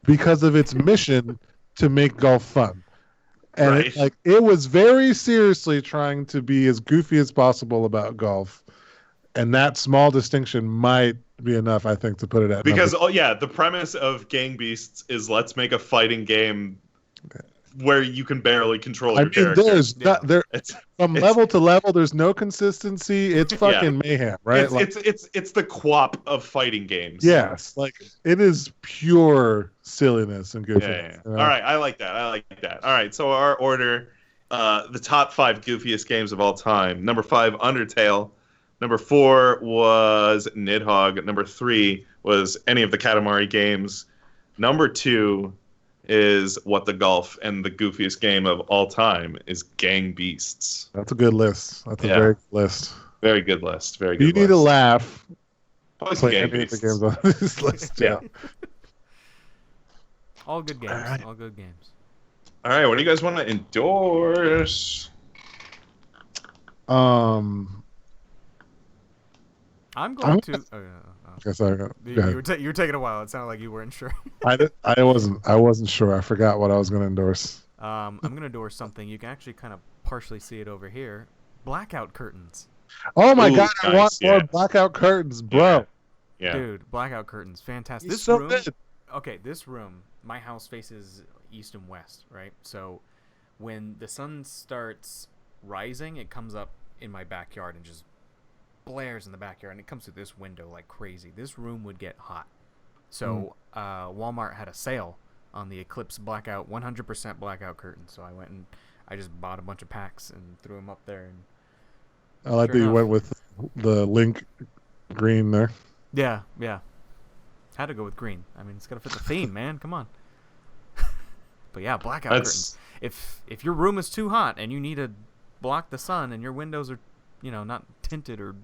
because of its mission to make golf fun. And Right. it was very seriously trying to be as goofy as possible about golf. And that small distinction might be enough, I think, to put it at Because number. the premise of Gang Beasts is let's make a fighting game where you can barely control I your mean, character. there's Yeah. not, there from it's- level to level. There's no consistency. It's fucking mayhem, right? It's the QWOP of fighting games. Yes, like it is pure silliness and goofiness. Yeah. you know? All right, I like that. All right, so our order, the top 5 goofiest games of all time. Number 5, Undertale. Number 4 was Nidhogg. Number 3 was any of the Katamari games. Number 2 is What the Golf, and the goofiest game of all time is Gang Beasts. That's a good list. That's a Yeah. very good list. Very good list. Very If good you need to list. laugh, Play some play Gang any of the Beasts. games on this list. Yeah. All good games. Alright. All good games. All right, what do you guys want to endorse? I'm going to. Oh, yeah. Guess I go You ahead. were you were taking a while. It sounded like you weren't sure. I wasn't sure. I forgot what I was going to endorse. I'm gonna endorse something. You can actually kind of partially see it over here. Blackout curtains, Oh my Ooh, god! I nice, want more yeah. blackout curtains, bro. Yeah. dude. Blackout curtains, fantastic. It's This so room. good. Okay, this room. My house faces east and west, right? So when the sun starts rising, it comes up in my backyard and just blares in the backyard, and it comes through this window like crazy. This room would get hot. So Walmart had a sale on the Eclipse blackout, 100% blackout curtains. So I went and I just bought a bunch of packs and threw them up there. And I like Sure that you enough. went with the link green there. yeah, had to go with green. I mean, it's gotta fit the theme, man. Come on. But yeah, blackout curtains. If your room is too hot and you need to block the sun and your windows are, not tinted or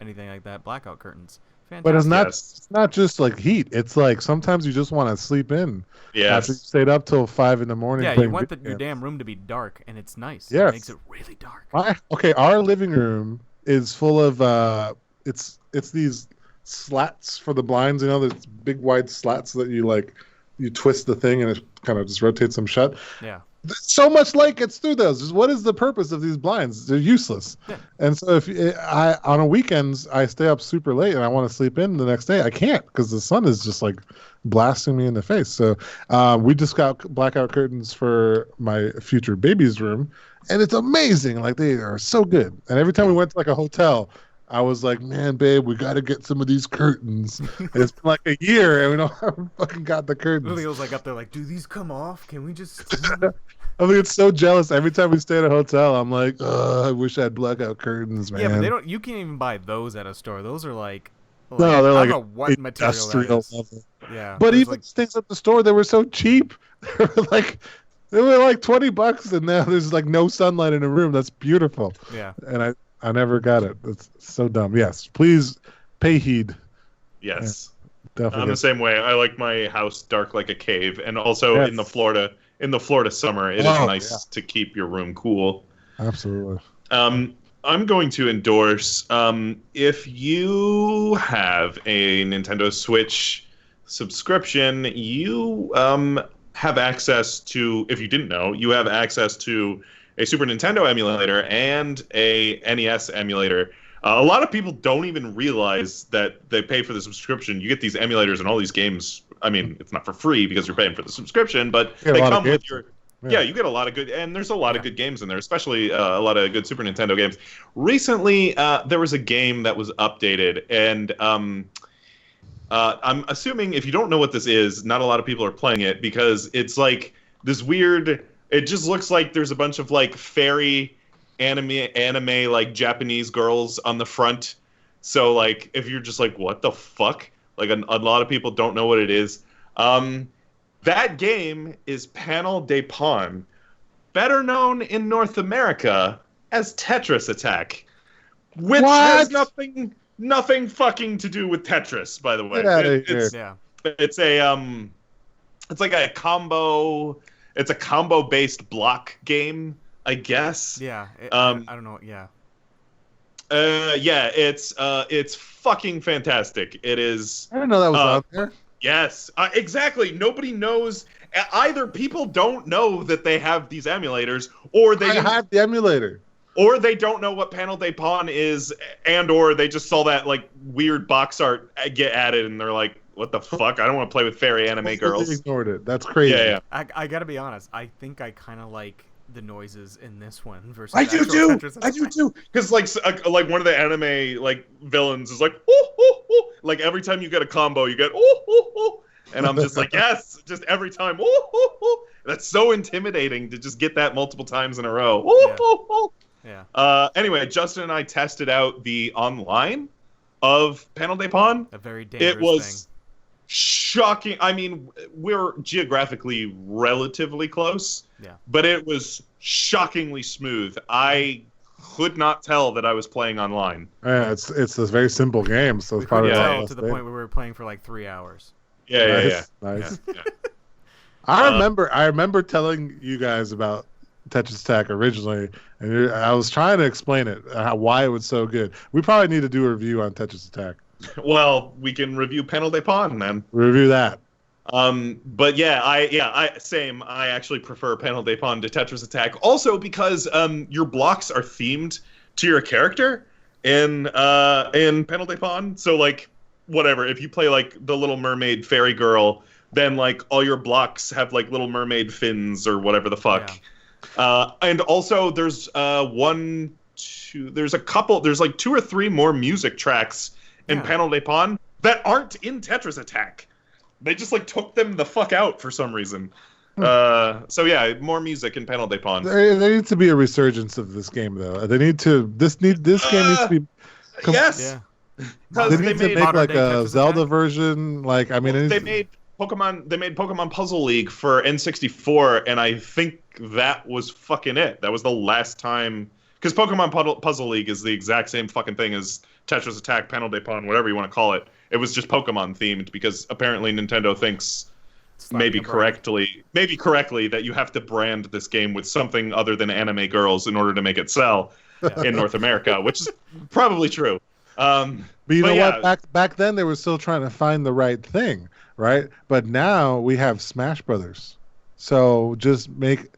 anything like that, blackout curtains. Fantastic. But Yes. it's not just like heat. It's like sometimes you just want to sleep in after you Yes. stayed up till 5 in the morning. Yeah, you playing want video your games. damn room to be dark, and it's nice. Yes. It makes it really dark. Our living room is full of it's these slats for the blinds, those big wide slats that you twist the thing and it kind of just rotates them shut. Yeah. So much light gets through those. What is the purpose of these blinds? They're useless. Yeah. And so if I on a weekends I stay up super late and I want to sleep in the next day, I can't because the sun is just like blasting me in the face. So we just got blackout curtains for my future baby's room, and it's amazing. Like they are so good. And every time we went to like a hotel, I was like, man, babe, we got to get some of these curtains. And it's been like a year, and we don't fucking got the curtains. Lily was like up there, like, do these come off? Can we just? I mean, it's so jealous. Every time we stay at a hotel, I'm like, I wish I had blackout curtains, man. Yeah, but they don't. You can't even buy those at a store. Those are like no, they're I like don't know what material that industrial is. level. Yeah, But there's even like, things at the store, they were so cheap. They were like $20, and now there's like no sunlight in the room. That's beautiful. yeah. And I never got it. It's so dumb. Yes, please pay heed. Yes. Definitely. I'm the same way. I like my house dark like a cave, and also Yes. in the Florida summer, it is nice to keep your room cool. Absolutely. I'm going to endorse if you have a Nintendo Switch subscription, you have access to, if you didn't know, you have access to a Super Nintendo emulator and a NES emulator. A lot of people don't even realize that they pay for the subscription. You get these emulators and all these games. I mean, it's not for free because you're paying for the subscription, but they come with your... Yeah, you get a lot of good, and there's a lot of good games in there, especially a lot of good Super Nintendo games. Recently, there was a game that was updated, and I'm assuming if you don't know what this is, not a lot of people are playing it because it's like this weird. It just looks like there's a bunch of like fairy anime like Japanese girls on the front. So like, if you're just like, what the fuck? Like a lot of people don't know what it is. That game is Panel de Pon, better known in North America as Tetris Attack, which has nothing fucking to do with Tetris, by the way. It's like a combo. It's a combo-based block game, I guess. Yeah, I don't know. Yeah. It's fucking fantastic. It is. I didn't know that was out there. Yes, exactly. Nobody knows. Either people don't know that they have these emulators, or they have the emulator, or they don't know what Panel de Pon is, or they just saw that like weird box art get added, and they're like, "What the fuck? I don't want to play with fairy anime girls." They ignored it. That's crazy. Yeah. I gotta be honest. I think I kind of like the noises in this one versus. I do too. Because like one of the anime like villains is like, ooh, ooh, ooh. Like every time you get a combo, you get ooh, ooh, ooh. And I'm just like, yes, just every time, ooh, ooh, ooh. That's so intimidating to just get that multiple times in a row. Ooh, yeah. ooh, ooh. Yeah. Anyway, Justin and I tested out the online of Panel de Pon. A very dangerous thing. It was shocking. I mean, we're geographically relatively close. Yeah. But it was shockingly smooth. I could not tell that I was playing online. Yeah, it's a very simple game, so it's probably to the point where we were playing for like 3 hours. Nice. Yeah. I remember telling you guys about Tetris Attack originally, and I was trying to explain it, why it was so good. We probably need to do a review on Tetris Attack. Well, we can review Panel de Pon, then. Review that. But same. I actually prefer Panel de Pon to Tetris Attack. Also because your blocks are themed to your character in Panel de Pon. So like whatever, if you play like the Little Mermaid fairy girl, then like all your blocks have like Little Mermaid fins or whatever the fuck. Yeah. And also there's there's like 2 or 3 more music tracks in Panel de Pon that aren't in Tetris Attack. They just like took them the fuck out for some reason. So yeah, more music in Panel de Pon. There needs to be a resurgence of this game, though. This game needs to be. Yes. Yeah. They need to make like a Zelda version. Like I mean, they made Pokemon Puzzle League for N64, and I think that was fucking it. That was the last time. Because Pokemon Puzzle League is the exact same fucking thing as Tetris Attack, Panel de Pon, whatever you want to call it. It was just Pokemon themed because apparently Nintendo thinks maybe correctly that you have to brand this game with something other than anime girls in order to make it sell in North America, which is probably true. But you know what? Back then they were still trying to find the right thing, right? But now we have Smash Brothers, so just make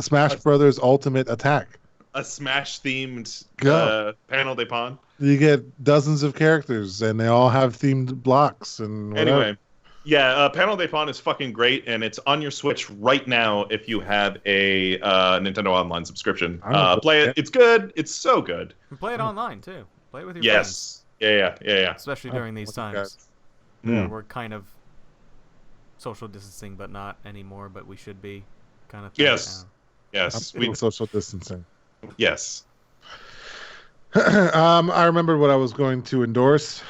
Smash Brothers Ultimate Attack. A Smash themed panel de pon. You get dozens of characters, and they all have themed blocks and whatever. Anyway, yeah, panel de pon is fucking great, and it's on your Switch right now if you have a Nintendo Online subscription. Play it. It's good. It's so good. You play it online too. Play it with your friends. Yeah. Especially during these times. We're kind of social distancing, but not anymore. But we should be kind of. Yes. We social distancing. Yes. I remember what I was going to endorse.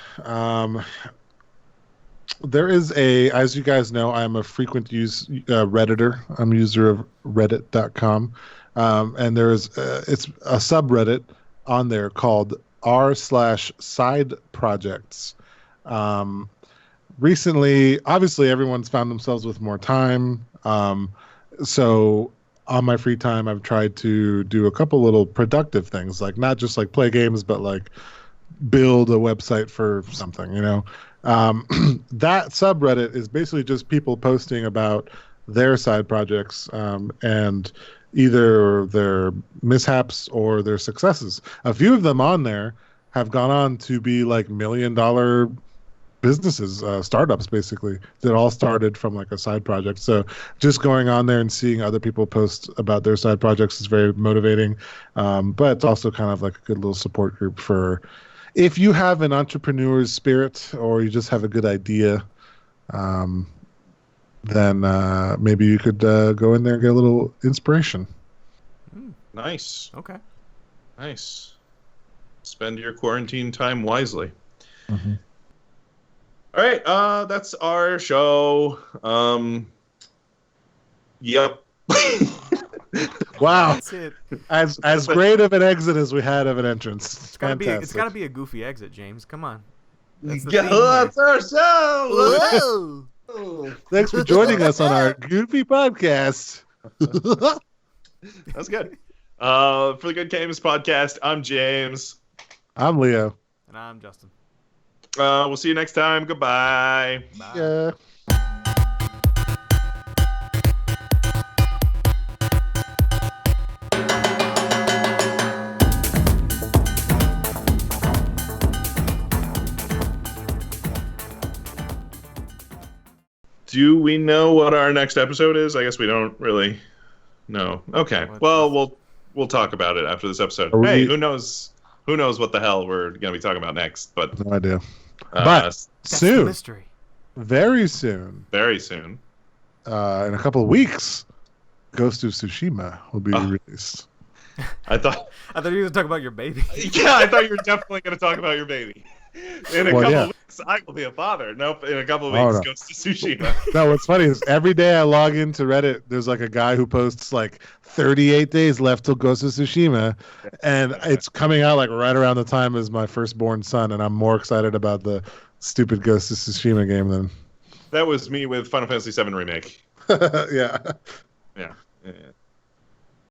There is as you guys know, I'm a frequent Redditor. I'm a user of Reddit.com. And there is it's a subreddit on there called r/side projects. Recently, obviously, everyone's found themselves with more time. So on my free time, I've tried to do a couple little productive things, like not just like play games, but like build a website for something, That subreddit is basically just people posting about their side projects and either their mishaps or their successes. A few of them on there have gone on to be like $1 million businesses, startups basically, that all started from like a side project. So just going on there and seeing other people post about their side projects is very motivating. But it's also kind of like a good little support group for if you have an entrepreneur's spirit or you just have a good idea, then maybe you could go in there and get a little inspiration. Nice. Okay. Nice. Spend your quarantine time wisely. Mm-hmm. All right, that's our show. Yep. Wow. That's it. As great of an exit as we had of an entrance. It's gotta be a goofy exit, James. Come on. That's That's our show. Thanks for joining us on our goofy podcast. That's good. For the Good Games podcast, I'm James. I'm Leo. And I'm Justin. We'll see you next time. Goodbye. Bye. Yeah. Do we know what our next episode is? I guess we don't really know. Okay. Well, we'll talk about it after this episode. Hey, who knows? Who knows what the hell we're going to be talking about next? But no idea. But soon, mystery. Very soon, in a couple of weeks, Ghost of Tsushima will be released. I thought you were going to talk about your baby. Yeah, I thought you were definitely going to talk about your baby. In a couple of weeks, I will be a father. Nope, in a couple of weeks, Ghost of Tsushima. No, what's funny is every day I log into Reddit, there's like a guy who posts like 38 days left till Ghost of Tsushima, and it's coming out like right around the time as my firstborn son, and I'm more excited about the stupid Ghost of Tsushima game than... That was me with Final Fantasy VII Remake. Yeah. Yeah.